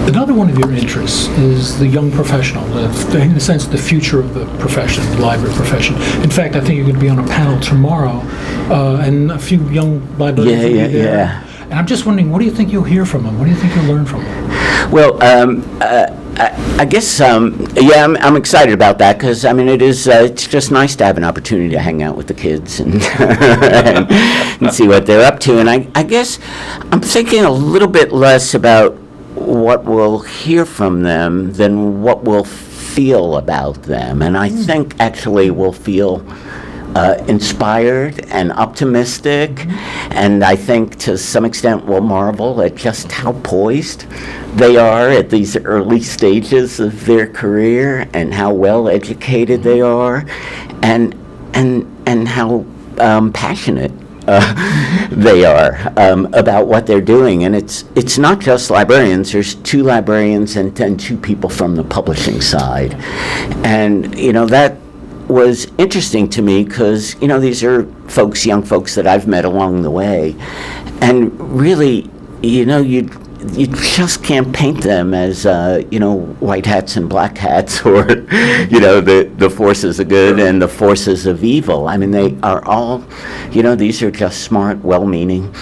Another one of your interests is the young professional, in a sense, the future of the profession, the library profession. In fact, I think you're going to be on a panel tomorrow, and a few young librarians will be there. Yeah. And I'm just wondering, what do you think you'll hear from them? What do you think you'll learn from them? Well, I guess, I'm excited about that because, I mean, it's just nice to have an opportunity to hang out with the kids and, and see what they're up to. And I guess I'm thinking a little bit less about what we'll hear from them than what we'll feel about them. And I think actually we'll feel inspired and optimistic, and I think to some extent we'll marvel at just how poised they are at these early stages of their career and how well educated they are, and how passionate they are about what they're doing. And it's not just librarians. There's 2 librarians and 2 people from the publishing side, and that was interesting to me because these are young folks that I've met along the way, and really you just can't paint them as white hats and black hats, or the forces of good and the forces of evil. I mean, they are all these are just smart, well-meaning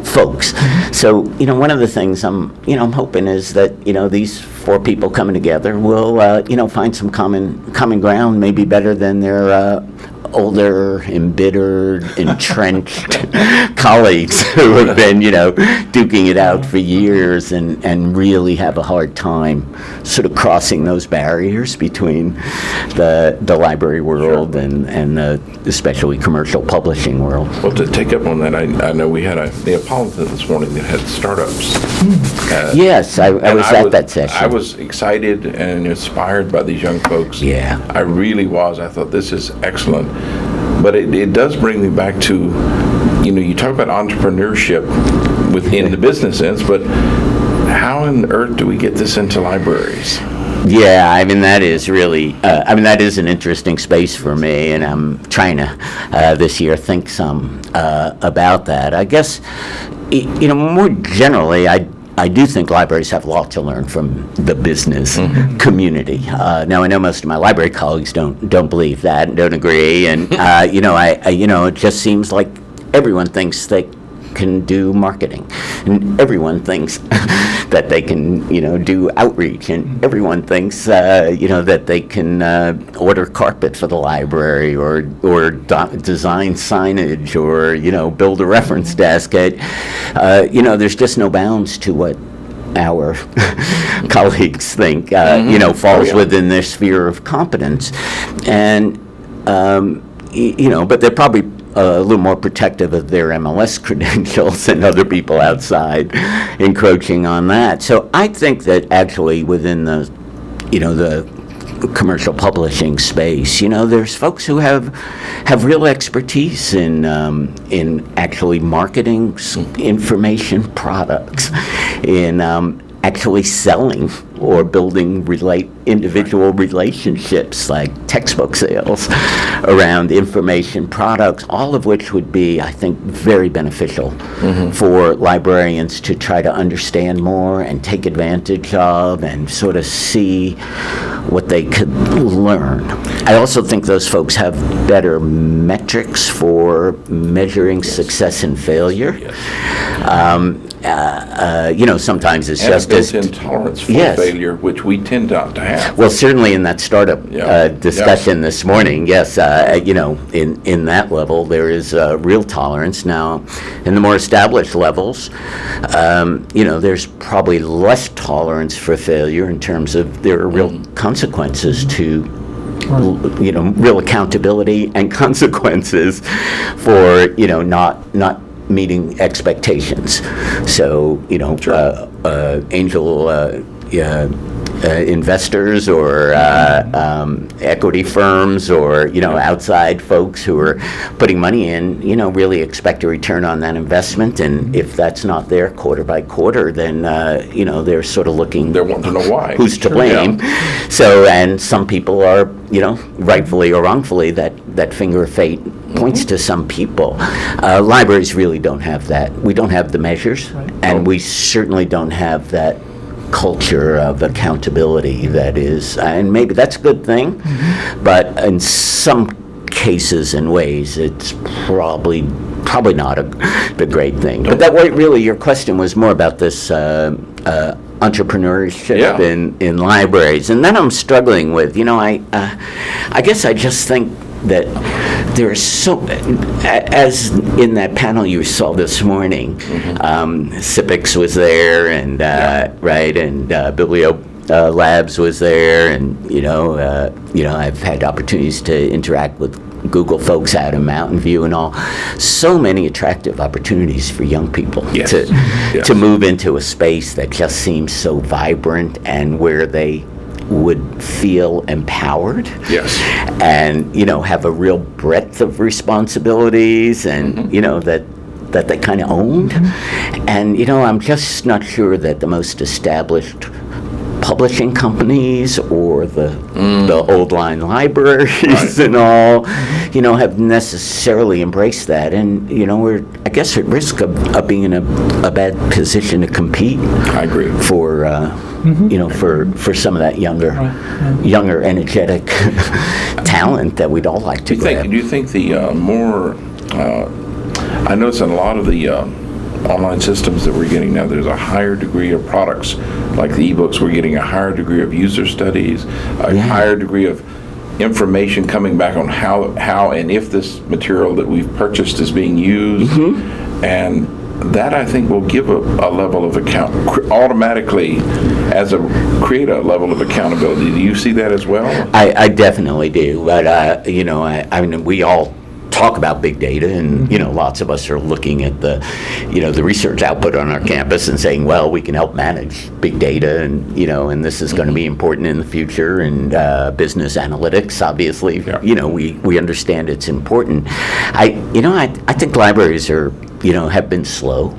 folks. So one of the things I'm hoping is that these 4 people coming together will find some common ground, maybe better than their older, embittered, entrenched colleagues who have been, duking it out for years and really have a hard time sort of crossing those barriers between the library world and the especially commercial publishing world. Well, to take up on that, I know we had a Neapolitan this morning that had startups. Yes, I was at that session. I was excited and inspired by these young folks. Yeah. I really was. I thought this is excellent. But it does bring me back to, you talk about entrepreneurship within the business sense, but how on earth do we get this into libraries? Yeah, I mean, that is really, that is an interesting space for me, and I'm trying to, this year, think some about that. I guess, more generally, I do think libraries have a lot to learn from the business community. Now, I know most of my library colleagues don't believe that and don't agree, and it just seems like everyone thinks they can do marketing, and everyone thinks that they can do outreach, and everyone thinks that they can order carpet for the library or design signage or build a reference desk. There's just no bounds to what our colleagues think falls within their sphere of competence, and but they're probably a little more protective of their MLS credentials than other people outside encroaching on that. So I think that actually within the commercial publishing space, there's folks who have real expertise in actually marketing information products, in actually selling or building individual relationships like textbook sales around information products, all of which would be, I think, very beneficial for librarians to try to understand more and take advantage of and sort of see what they could learn. I also think those folks have better metrics for measuring success and failure. Sometimes it's and just a built-in tolerance for failure, which we tend not to have. Well, certainly in that startup discussion this morning, yes, in that level there is real tolerance. Now, in the more established levels, there's probably less tolerance for failure in terms of there are real consequences to real accountability and consequences for not meeting expectations. So angel investors or equity firms or outside folks who are putting money in really expect a return on that investment, and if that's not there quarter by quarter, then they're sort of looking, they want to know why, who's to blame. So, and some people are rightfully or wrongfully, that finger of fate points to some people. Libraries really don't have that. We don't have the measures, and we certainly don't have that culture of accountability that is, and maybe that's a good thing, but in some cases and ways, it's probably not the great thing. But that way, really, your question was more about this entrepreneurship in libraries, and then I'm struggling with. I guess I just think that there's so, as in that panel you saw this morning, Civics was there, and right, and Biblio Labs was there, and I've had opportunities to interact with Google folks out in Mountain View and all. So many attractive opportunities for young people to move into a space that just seems so vibrant and where they would feel empowered. Yes. And, have a real breadth of responsibilities and, that they kind of owned. And, I'm just not sure that the most established publishing companies or the old line libraries and all, have necessarily embraced that. And, we're, I guess, at risk of being in a bad position to compete. I agree. For, for some of that younger, energetic talent that we'd all like to grab. Do you think the more, I notice in a lot of the online systems that we're getting now, there's a higher degree of products, like the ebooks, we're getting a higher degree of user studies, a higher degree of information coming back on how and if this material that we've purchased is being used. And that, I think, will give a level of automatically create a level of accountability. Do you see that as well? I definitely do. But, I mean, we all talk about big data, and lots of us are looking at the research output on our campus and saying, well, we can help manage big data, and and this is going to be important in the future, and business analytics, obviously, we understand it's important. I think libraries are have been slow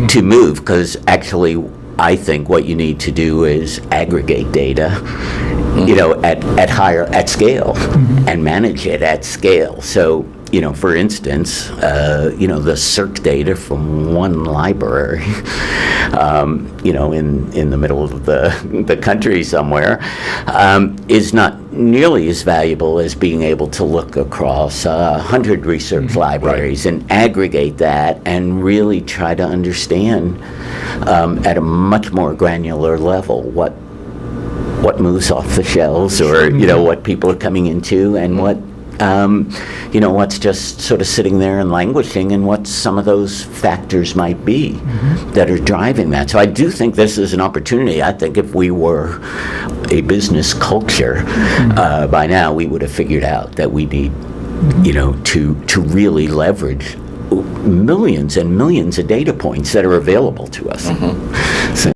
to move, because actually I think what you need to do is aggregate data at scale and manage it at scale. So for instance, the circ data from one library, in the middle of the country somewhere, is not nearly as valuable as being able to look across 100 research libraries and aggregate that and really try to understand at a much more granular level what moves off the shelves, or what people are coming into, and what what's just sort of sitting there and languishing, and what some of those factors might be that are driving that. So I do think this is an opportunity. I think if we were a business culture, by now we would have figured out that we need, to really leverage millions and millions of data points that are available to us. So